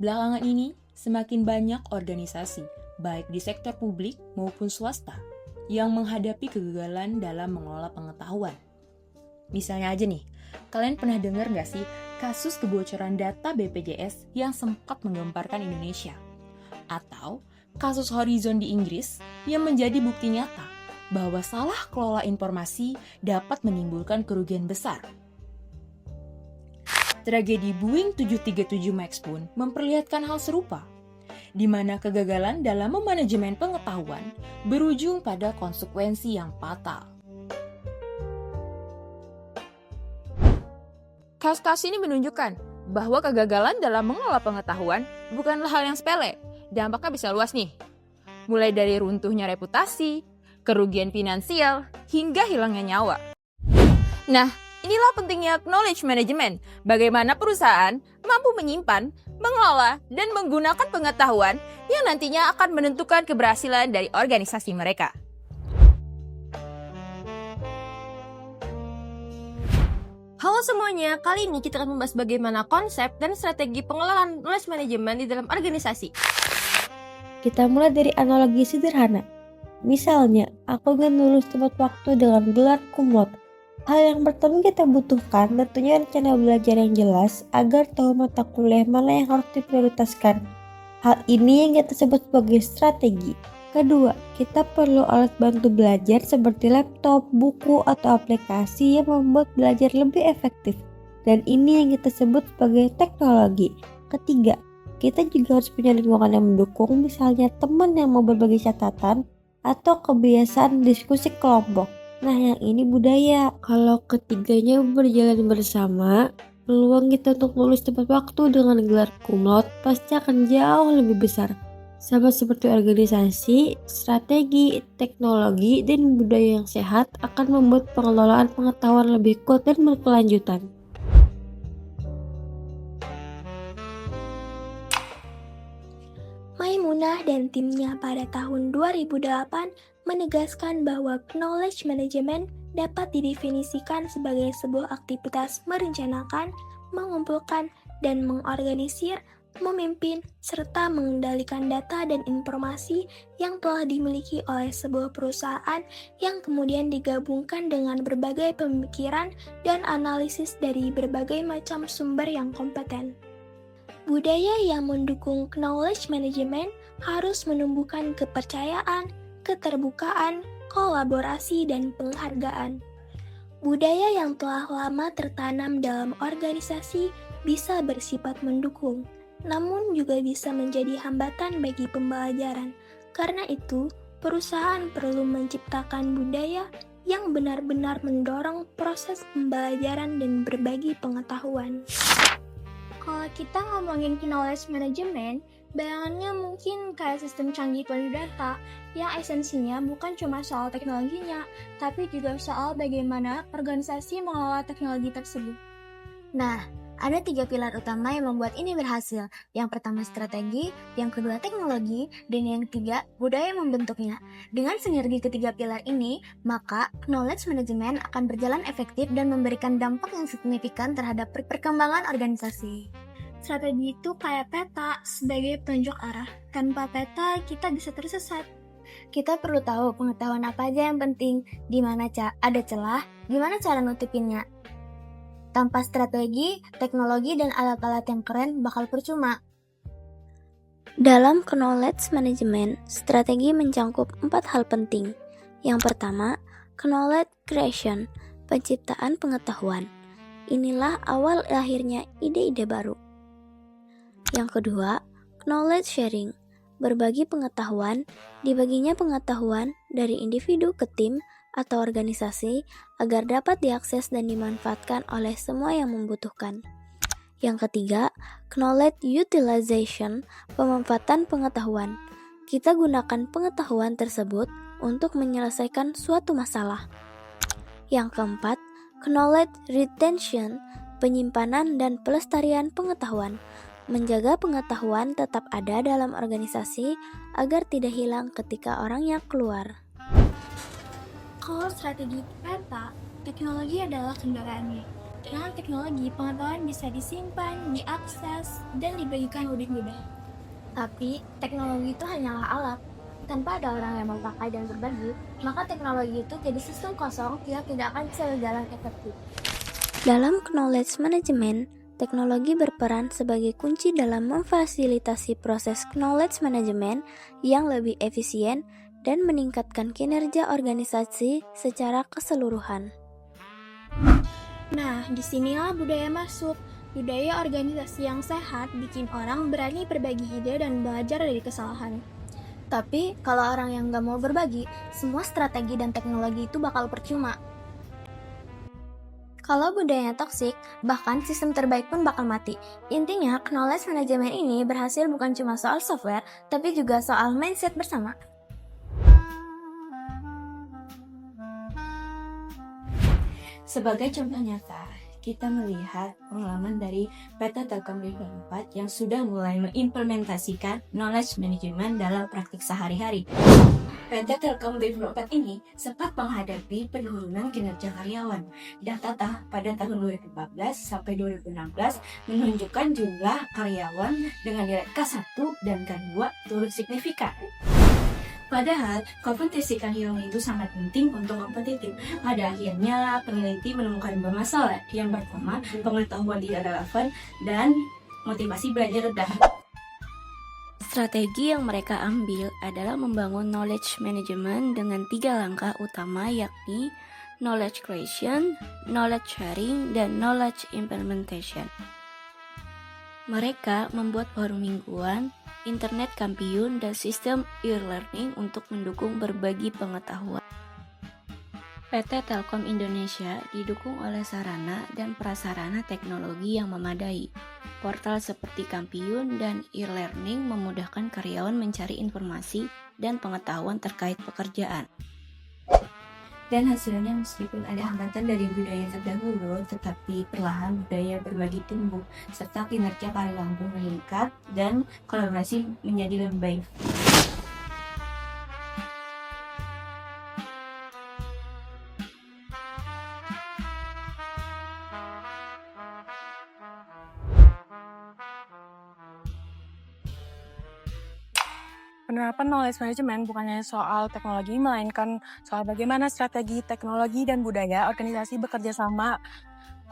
Belakangan ini, semakin banyak organisasi, baik di sektor publik maupun swasta, yang menghadapi kegagalan dalam mengelola pengetahuan. Misalnya aja nih, kalian pernah dengar nggak sih kasus kebocoran data BPJS yang sempat menggemparkan Indonesia? Atau kasus Horizon di Inggris yang menjadi bukti nyata bahwa salah kelola informasi dapat menimbulkan kerugian besar. Tragedi Boeing 737 MAX pun memperlihatkan hal serupa, di mana kegagalan dalam memanajemen pengetahuan berujung pada konsekuensi yang fatal. Kasus-kasus ini menunjukkan bahwa kegagalan dalam mengelola pengetahuan bukanlah hal yang sepele. Dampaknya bisa luas nih, mulai dari runtuhnya reputasi, kerugian finansial, hingga hilangnya nyawa. Nah, inilah pentingnya knowledge management, bagaimana perusahaan mampu menyimpan, mengelola, dan menggunakan pengetahuan yang nantinya akan menentukan keberhasilan dari organisasi mereka. Halo semuanya, kali ini kita akan membahas bagaimana konsep dan strategi pengelolaan knowledge management di dalam organisasi. Kita mulai dari analogi sederhana. Misalnya, aku ingin lulus tepat waktu dengan gelar cum laude. Hal yang pertama kita butuhkan tentunya rencana belajar yang jelas agar tahu mata kuliah mana yang harus diprioritaskan. Hal ini yang kita sebut sebagai strategi. Kedua, kita perlu alat bantu belajar seperti laptop, buku, atau aplikasi yang membuat belajar lebih efektif. Dan ini yang kita sebut sebagai teknologi. Ketiga, kita juga harus punya lingkungan yang mendukung, misalnya teman yang mau berbagi catatan atau kebiasaan diskusi kelompok. Nah, yang ini budaya. Kalau ketiganya berjalan bersama, peluang kita untuk lulus tepat waktu dengan gelar cum laude pasti akan jauh lebih besar. Sama seperti organisasi, strategi, teknologi, dan budaya yang sehat akan membuat pengelolaan pengetahuan lebih kuat dan berkelanjutan. Maimunah dan timnya pada tahun 2008 menegaskan bahwa knowledge management dapat didefinisikan sebagai sebuah aktivitas merencanakan, mengumpulkan, dan mengorganisir, memimpin, serta mengendalikan data dan informasi yang telah dimiliki oleh sebuah perusahaan yang kemudian digabungkan dengan berbagai pemikiran dan analisis dari berbagai macam sumber yang kompeten. Budaya yang mendukung knowledge management harus menumbuhkan kepercayaan, keterbukaan, kolaborasi, dan penghargaan. Budaya yang telah lama tertanam dalam organisasi bisa bersifat mendukung, namun juga bisa menjadi hambatan bagi pembelajaran. Karena itu, perusahaan perlu menciptakan budaya yang benar-benar mendorong proses pembelajaran dan berbagi pengetahuan. Kalau kita ngomongin knowledge management, bayangannya mungkin kayak sistem canggih penuh data yang esensinya bukan cuma soal teknologinya, tapi juga soal bagaimana organisasi mengelola teknologi tersebut. Nah, ada 3 pilar utama yang membuat ini berhasil. Yang pertama strategi, yang kedua teknologi, dan yang ketiga budaya membentuknya. Dengan sinergi ketiga pilar ini, maka knowledge management akan berjalan efektif dan memberikan dampak yang signifikan terhadap perkembangan organisasi. Strategi itu kayak peta sebagai petunjuk arah. Tanpa peta, kita bisa tersesat. Kita perlu tahu pengetahuan apa aja yang penting, di mana ada celah, gimana cara nutupinnya. Tanpa strategi, teknologi, dan alat-alat yang keren bakal percuma. Dalam knowledge management, strategi mencangkup 4 hal penting. Yang pertama, knowledge creation, penciptaan pengetahuan. Inilah awal lahirnya ide-ide baru. Yang kedua, knowledge sharing, berbagi pengetahuan, dibaginya pengetahuan dari individu ke tim atau organisasi agar dapat diakses dan dimanfaatkan oleh semua yang membutuhkan. Yang ketiga, knowledge utilization, pemanfaatan pengetahuan. Kita gunakan pengetahuan tersebut untuk menyelesaikan suatu masalah. Yang keempat, knowledge retention, penyimpanan dan pelestarian pengetahuan. Menjaga pengetahuan tetap ada dalam organisasi agar tidak hilang ketika orangnya keluar. Kalau strategi peta, teknologi adalah kendaraannya. Dengan teknologi, pengetahuan bisa disimpan, diakses, dan dibagikan lebih mudah. Tapi, teknologi itu hanyalah alat. Tanpa ada orang yang memakai dan berbagi, maka teknologi itu jadi sistem kosong yang tidak akan bisa berjalan efektif. Dalam knowledge management, teknologi berperan sebagai kunci dalam memfasilitasi proses knowledge management yang lebih efisien dan meningkatkan kinerja organisasi secara keseluruhan. Nah, disinilah budaya masuk. Budaya organisasi yang sehat bikin orang berani berbagi ide dan belajar dari kesalahan. Tapi, kalau orang yang nggak mau berbagi, semua strategi dan teknologi itu bakal percuma. Kalau budayanya toksik, bahkan sistem terbaik pun bakal mati. Intinya, knowledge management ini berhasil bukan cuma soal software, tapi juga soal mindset bersama. Sebagai contoh nyata, kita melihat pengalaman dari PT Telkom Development 4 yang sudah mulai mengimplementasikan knowledge management dalam praktik sehari-hari. PT Telkom Development 4 ini sempat menghadapi penurunan kinerja karyawan. Data pada tahun 2014 sampai 2016 menunjukkan jumlah karyawan dengan nilai K1 dan K2 turun signifikan. Padahal, kompetisi karyawan itu sangat penting untuk kompetitif. Pada akhirnya, peneliti menemukan dua masalah. Yang pertama, pengetahuan tidak relevan dan motivasi belajar rendah. Strategi yang mereka ambil adalah membangun knowledge management dengan 3 langkah utama, yakni knowledge creation, knowledge sharing, dan knowledge implementation. Mereka membuat forum mingguan, internet kampiun, dan sistem e-learning untuk mendukung berbagi pengetahuan. PT Telkom Indonesia didukung oleh sarana dan prasarana teknologi yang memadai. Portal seperti Kampiun dan e-learning memudahkan karyawan mencari informasi dan pengetahuan terkait pekerjaan. Dan hasilnya meskipun ada hambatan dari budaya terdahulu, tetapi perlahan budaya berbagi tumbuh, serta kinerja karyawan pun meningkat dan kolaborasi menjadi lebih baik. Penerapan knowledge management bukan hanya soal teknologi, melainkan soal bagaimana strategi, teknologi, dan budaya organisasi bekerja sama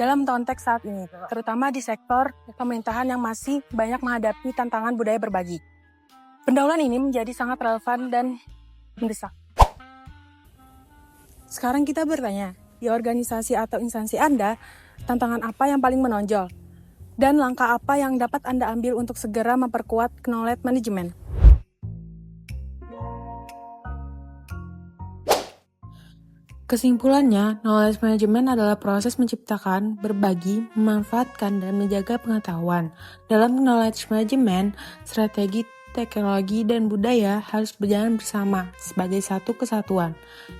dalam konteks saat ini, terutama di sektor pemerintahan yang masih banyak menghadapi tantangan budaya berbagi. Pendahuluan ini menjadi sangat relevan dan mendesak. Sekarang kita bertanya, di organisasi atau instansi Anda, tantangan apa yang paling menonjol? Dan langkah apa yang dapat Anda ambil untuk segera memperkuat knowledge management? Kesimpulannya, knowledge management adalah proses menciptakan, berbagi, memanfaatkan, dan menjaga pengetahuan. Dalam knowledge management, strategi, teknologi, dan budaya harus berjalan bersama sebagai satu kesatuan,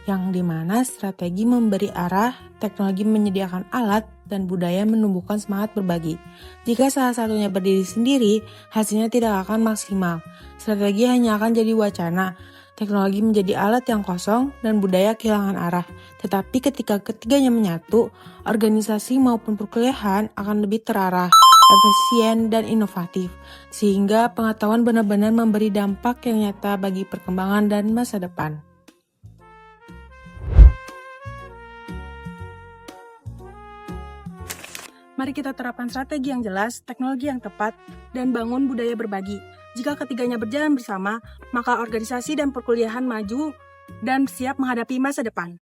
yang dimana strategi memberi arah, teknologi menyediakan alat, dan budaya menumbuhkan semangat berbagi. Jika salah satunya berdiri sendiri, hasilnya tidak akan maksimal. Strategi hanya akan jadi wacana, teknologi menjadi alat yang kosong, dan budaya kehilangan arah. Tetapi ketika ketiganya menyatu, organisasi maupun perkuliahan akan lebih terarah, efisien, dan inovatif. Sehingga pengetahuan benar-benar memberi dampak yang nyata bagi perkembangan dan masa depan. Mari kita terapkan strategi yang jelas, teknologi yang tepat, dan bangun budaya berbagi. Jika ketiganya berjalan bersama, maka organisasi dan perkuliahan maju dan siap menghadapi masa depan.